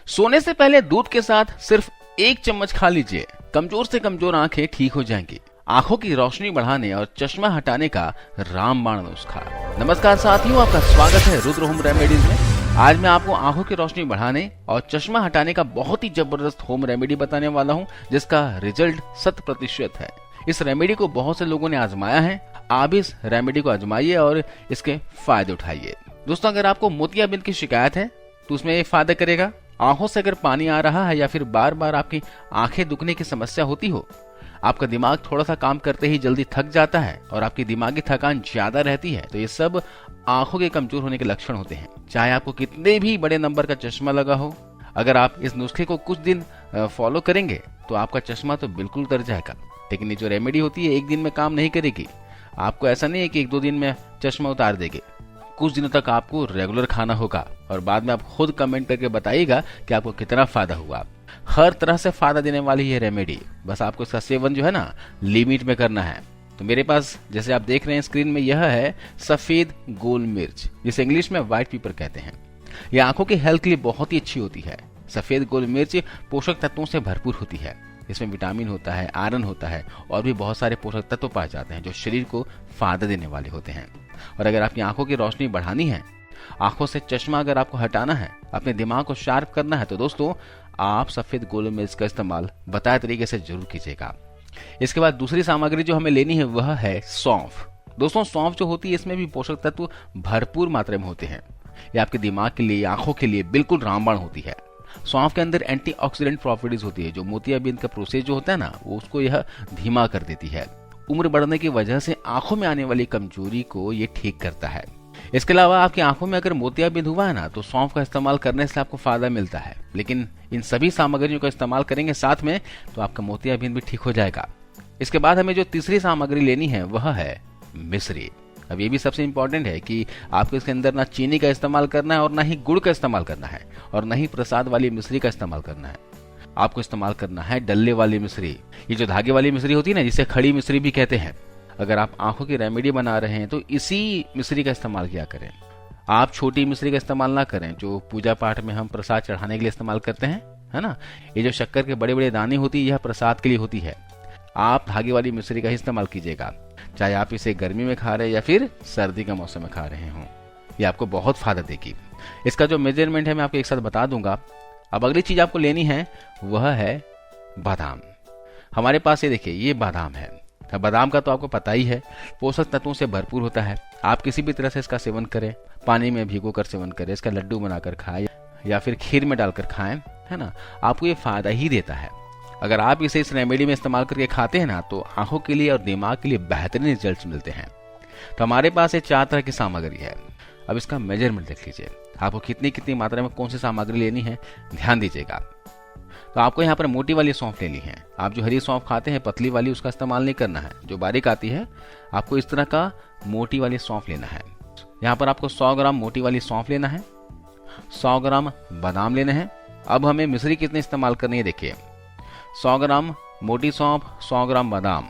सोने से पहले दूध के साथ सिर्फ 1 चम्मच खा लीजिए। कमजोर से कमजोर आंखें ठीक हो जाएंगी। आंखों की रोशनी बढ़ाने और चश्मा हटाने का रामबाण नुस्खा। नमस्कार साथियों, आपका स्वागत है रुद्र होम रेमेडीज में। आज मैं आपको आंखों की रोशनी बढ़ाने और चश्मा हटाने का बहुत ही जबरदस्त होम रेमेडी बताने वाला हूं, जिसका रिजल्ट 100% है। इस रेमेडी को बहुत से लोगों ने आजमाया है। आप इस रेमेडी को आजमाइए और इसके फायदे उठाइए। दोस्तों, अगर आपको मोतियाबिंद की शिकायत है तो उसमें ये फायदा करेगा। आंखों से अगर पानी आ रहा है या फिर बार बार आपकी आंखें दुखने की समस्या होती हो, आपका दिमाग थोड़ा सा काम करते ही जल्दी थक जाता है और आपकी दिमागी थकान ज्यादा रहती है, तो ये सब आंखों के कमजोर होने के लक्षण होते हैं। चाहे आपको कितने भी बड़े नंबर का चश्मा लगा हो, अगर आप इस नुस्खे को कुछ दिन फॉलो करेंगे तो आपका चश्मा तो बिल्कुल उतर जाएगा। लेकिन ये जो रेमेडी होती है एक दिन में काम नहीं करेगी। आपको ऐसा नहीं है कि 1-2 दिन में चश्मा उतार देगी। कुछ दिनों तक आपको रेगुलर खाना होगा और बाद में आप खुद कमेंट करके बताइएगा कि आपको कितना फायदा हुआ। हर तरह से फायदा देने वाली ये रेमेडी, बस आपको इसका सेवन जो है ना लिमिट में करना है। तो मेरे पास जैसे आप देख रहे हैं स्क्रीन में, यह है सफेद गोल मिर्च, जिसे इंग्लिश में व्हाइट पेपर कहते हैं। यह आंखों की हेल्थ के लिए बहुत ही अच्छी होती है। सफेद गोल मिर्च पोषक तत्वों से भरपूर होती है। इसमें विटामिन होता है, आयरन होता है और भी बहुत सारे पोषक तत्व पाए जाते हैं जो शरीर को फायदा देने वाले होते हैं। और अगर आपकी आंखों की रोशनी बढ़ानी है, आंखों से चश्मा अगर आपको हटाना है, अपने दिमाग को शार्प करना है, तो दोस्तों आप सफेद गोल मिर्च का इस्तेमाल बताए तरीके से जरूर कीजिएगा। इसके बाद दूसरी सामग्री जो हमें लेनी है वह है सौंफ। दोस्तों, सौंफ जो होती है इसमें भी पोषक तत्व भरपूर मात्रा में होते हैं। ये आपके दिमाग के लिए, आंखों के लिए बिल्कुल रामबाण होती है। सौंफ के अंदर एंटीऑक्सीडेंट प्रॉपर्टीज होती है, जो मोतियाबिंद का प्रोसेस जो होता है ना, वो उसको यह धीमा कर देती है। उम्र बढ़ने की वजह से आंखों में आने वाली कमजोरी को ये ठीक करता है। इसके अलावा आपकी आंखों में अगर मोतियाबिंद हुआ है ना, तो सौंफ का इस्तेमाल करने से आपको फायदा मिलता है। लेकिन इन सभी सामग्रियों का इस्तेमाल करेंगे साथ में, तो आपका मोतियाबिंद भी ठीक हो जाएगा। इसके बाद हमें जो तीसरी सामग्री लेनी है वह है मिश्री। अब ये भी सबसे इंपॉर्टेंट है कि आपको इसके अंदर ना चीनी का इस्तेमाल करना है और ना ही गुड़ का इस्तेमाल करना है और ना ही प्रसाद वाली मिश्री का इस्तेमाल करना है। आपको इस्तेमाल करना है डल्ले वाली मिश्री। ये जो धागे वाली मिश्री होती है ना, जिसे खड़ी मिश्री भी कहते हैं। अगर आप आंखों की रेमेडी बना रहे हैं तो इसी मिश्री का इस्तेमाल किया करें। आप छोटी मिश्री का इस्तेमाल ना करें, जो पूजा पाठ में हम प्रसाद चढ़ाने के लिए इस्तेमाल करते हैं, है ना। ये जो शक्कर के बड़े बड़े दाने होती है, यह प्रसाद के लिए होती है। आप धागे वाली मिश्री का ही इस्तेमाल कीजिएगा, चाहे आप इसे गर्मी में खा रहे हैं या फिर सर्दी का मौसम में खा रहे हों। ये आपको बहुत फायदा देगी। इसका जो मेजरमेंट है मैं आपको एक साथ बता दूंगा। अब अगली चीज आपको लेनी है वह है बादाम। हमारे पास ये देखिए, ये बादाम है। बादाम का तो आपको पता ही है, पोषक तत्वों से भरपूर होता है। आप किसी भी तरह से इसका सेवन करें, पानी में भिगो कर सेवन करें, इसका लड्डू बनाकर खाएं या फिर खीर में डालकर खाएं, है ना, आपको ये फायदा ही देता है। अगर आप इसे इस रेमेडी में इस्तेमाल करके खाते हैं ना, तो आंखों के लिए और दिमाग के लिए बेहतरीन रिजल्ट मिलते हैं। तो हमारे पास ये 4 तरह की सामग्री है। अब इसका मेजरमेंट देख लीजिए, आपको कितनी कितनी मात्रा में कौन सी सामग्री लेनी है, ध्यान दीजिएगा। तो आपको यहाँ पर मोटी वाली सौंफ लेनी है। आप जो हरी सौंफ खाते हैं, पतली वाली, उसका इस्तेमाल नहीं करना है। जो बारीक आती है, आपको इस तरह का मोटी वाली सौंफ लेना है। यहाँ पर आपको 100 ग्राम मोटी वाली सौंफ लेना है, 100 ग्राम बादाम लेने हैं। अब हमें मिश्री कितनी इस्तेमाल करनी है, देखिए 100 ग्राम मोटी सौंफ, 100 ग्राम बादाम,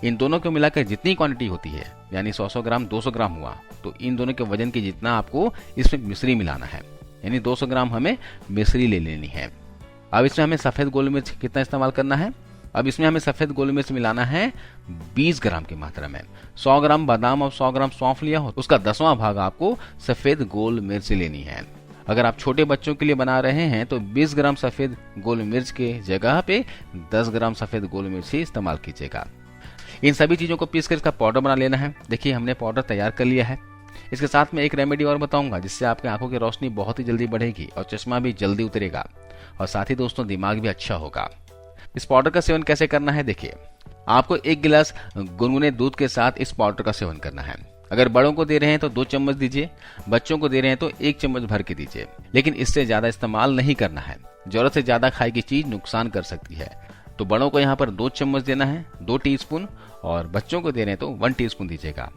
इन दोनों को मिलाकर जितनी क्वांटिटी होती है, यानी 100 ग्राम 200 ग्राम हुआ, तो इन दोनों के वजन की जितना आपको इसमें मिश्री मिलाना है, यानी 200 ग्राम हमें मिश्री ले लेनी है। अब इसमें हमें सफेद गोल मिर्च कितना इस्तेमाल करना है, अब इसमें हमें सफेद गोल मिर्च मिलाना है 20 ग्राम की मात्रा में। 100 ग्राम बादाम और 100 ग्राम सौंफ लिया हो, उसका 10वां भाग आपको सफेद गोल मिर्च लेनी है। अगर आप छोटे बच्चों के लिए बना रहे हैं तो 20 ग्राम सफेद गोल मिर्च के जगह पे 10 ग्राम सफेद गोल मिर्च ही इस्तेमाल कीजिएगा। इन सभी चीजों को पीसकर इसका पाउडर बना लेना है। देखिए, हमने पाउडर तैयार कर लिया है। इसके साथ में एक रेमेडी और बताऊंगा, जिससे आपकी आंखों की रोशनी बहुत ही जल्दी बढ़ेगी और चश्मा भी जल्दी उतरेगा और साथ ही दोस्तों दिमाग भी अच्छा होगा। इस पाउडर का सेवन कैसे करना है, देखिए, आपको 1 गिलास गुनगुने दूध के साथ इस पाउडर का सेवन करना है। अगर बड़ों को दे रहे हैं तो 2 चम्मच दीजिए, बच्चों को दे रहे हैं तो 1 चम्मच भर के दीजिए। लेकिन इससे ज्यादा इस्तेमाल नहीं करना है। जरूरत से ज्यादा खाई की चीज नुकसान कर सकती है। तो बड़ों को यहाँ पर 2 चम्मच देना है, 2 टीस्पून, और बच्चों को दे रहे हैं तो 1 टीस्पून दीजिएगा।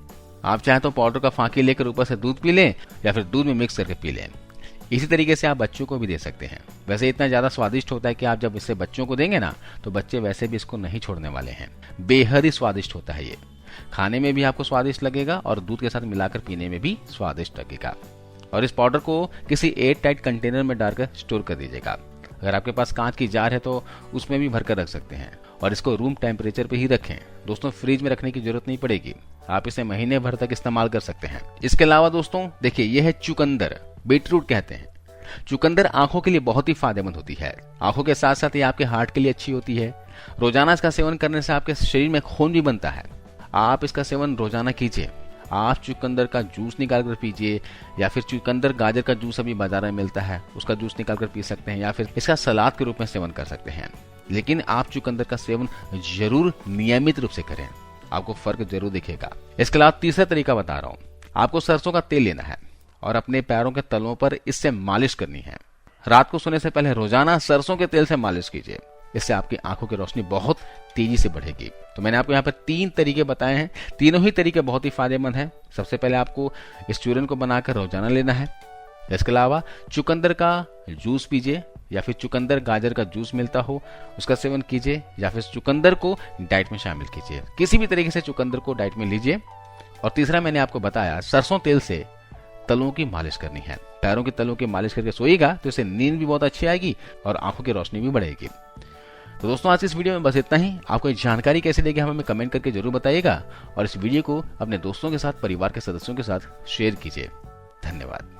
आप चाहे तो पाउडर का फांकी लेकर ऊपर से दूध पी लें या फिर दूध में मिक्स करके पी लें। इसी तरीके से आप बच्चों को भी दे सकते हैं। वैसे इतना ज्यादा स्वादिष्ट होता है कि आप जब इसे बच्चों को देंगे ना, तो बच्चे वैसे भी इसको नहीं छोड़ने वाले हैं। बेहद ही स्वादिष्ट होता है ये। खाने में भी आपको स्वादिष्ट लगेगा और दूध के साथ मिलाकर पीने में भी स्वादिष्ट लगेगा। और इस पाउडर को किसी एयर टाइट कंटेनर में डालकर स्टोर कर दीजिएगा। अगर आपके पास कांच की जार है तो उसमें भी भरकर रख सकते हैं और इसको रूम टेम्परेचर पे ही रखें। दोस्तों फ्रिज में रखने की जरूरत नहीं पड़ेगी, आप इसे महीने भर तक इस्तेमाल कर सकते हैं। इसके अलावा दोस्तों देखिए, यह है चुकंदर, बीटरूट कहते हैं। चुकंदर आंखों के लिए बहुत ही फायदेमंद होती है। आंखों के साथ साथ ये आपके हार्ट के लिए अच्छी होती है। रोजाना इसका सेवन करने से आपके शरीर में खून भी बनता है। आप इसका सेवन रोजाना कीजिए। आप चुकंदर का जूस निकाल कर पीजिए, या फिर चुकंदर गाजर का जूस अभी बाजार में मिलता है, उसका जूस निकाल कर पी सकते हैं, या फिर इसका सलाद के रूप में सेवन कर सकते हैं। लेकिन आप चुकंदर का सेवन जरूर नियमित रूप से करें, आपको फर्क जरूर दिखेगा। इसके अलावा तीसरा तरीका बता रहा हूँ, आपको सरसों का तेल लेना है और अपने पैरों के तलों पर इससे मालिश करनी है। रात को सोने से पहले रोजाना सरसों के तेल से मालिश कीजिए, इससे आपकी आंखों की रोशनी बहुत तेजी से बढ़ेगी। तो मैंने आपको यहाँ पर 3 तरीके बताए हैं, तीनों ही तरीके बहुत ही फायदेमंद हैं। सबसे पहले आपको इस चूरन को बनाकर रोजाना लेना है। इसके अलावा चुकंदर का जूस पीजिए, या फिर चुकंदर गाजर का जूस मिलता हो उसका सेवन कीजिए, या फिर चुकंदर को डाइट में शामिल कीजिए। किसी भी तरीके से चुकंदर को डाइट में लीजिए। और तीसरा मैंने आपको बताया, सरसों तेल से तलों की मालिश करनी है। पैरों के तलों की मालिश करके सोइएगा तो इससे नींद भी बहुत अच्छी आएगी और आंखों की रोशनी भी बढ़ेगी। तो दोस्तों आज इस वीडियो में बस इतना ही। आपको ये जानकारी कैसे लगी हमें कमेंट करके जरूर बताइएगा और इस वीडियो को अपने दोस्तों के साथ, परिवार के सदस्यों के साथ शेयर कीजिए। धन्यवाद।